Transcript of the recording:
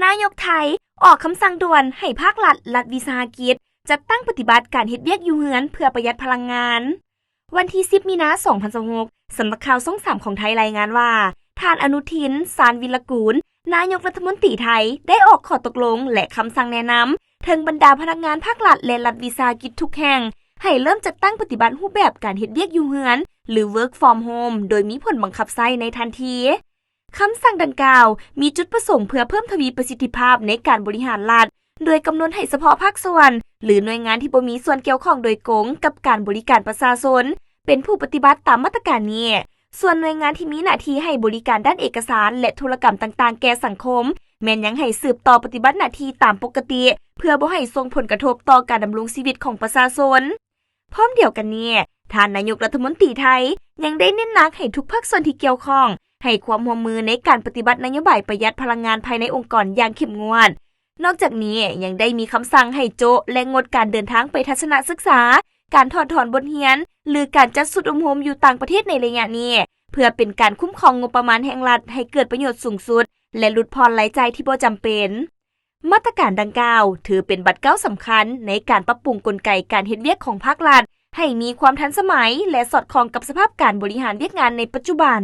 นายกไทยออกคำสั่งด่วนให้ภาครัฐวิสาหกิจจัดตั้งปฏิบัติการเฮ็ดเวียกอยู่เฮือนเพื่อประหยัดพลังงาน วันที่ 10 มีนาคม 2026 สำนักข่าวช่อง 3 ของไทยรายงานว่าท่านอนุทิน ชาญวิรกูล นายกรัฐมนตรีไทยได้ออกข้อตกลงและคำสั่งแนะนำถึงบรรดาพนักงานภาครัฐและรัฐวิสาหกิจทุกแห่งให้เริ่มจัดตั้งปฏิบัติรูปแบบการเฮ็ดเวียกอยู่เฮือนหรือ work from home โดยมีผลบังคับใช้ในทันทีคำสั่งดังกล่าวมีจุดประสงค์เพื่อเพิ่มทวีประสิทธิภาพในการบริหารรัฐโดยกำหนดให้เฉพาะภาคส่วนหรือหน่วยงานที่บ่มีส่วนเกี่ยวข้องโดยตรงกับการบริการประชาชนเป็นผู้ปฏิบัติตามมาตรการนี้ส่วนหน่วยงานที่มีหน้าที่ให้บริการด้านเอกสารและธุรกรรมต่างๆแก่สังคมแม้นยังให้สืบต่อปฏิบัติหน้าที่ตามปกติเพื่อบ่ให้ส่งผลกระทบต่อการดำรงชีวิตของประชาชนพร้อมเดียวกันนี้ท่านนายกรัฐมนตรีไทยยังได้เน้นหนักให้ทุกภาคส่วนที่เกี่ยวข้องให้ความร่วมมือในการปฏิบัตินโยบายประหยัดพลังงานภายในองค์กรอย่างเข้มงวดนอกจากนี้ยังได้มีคำสั่งให้โจะและงดการเดินทางไปทัศนศึกษาการถอดถอนบทเรียนหรือการจัดสุดอบรมอยู่ต่างประเทศในระยะนี้เพื่อเป็นการคุ้มครองงบประมาณแห่งรัฐให้เกิดประโยชน์สูงสุดและลดพรรายจ่ายที่บ่จำเป็นมาตรการดังกล่าวถือเป็นบัตรเก้าสำคัญในการปรับปรุงกลไกการเฮ็ดเวียกของภาครัฐให้มีความทันสมัยและสอดคล้องกับสภาพการบริหารเวียกงานในปัจจุบัน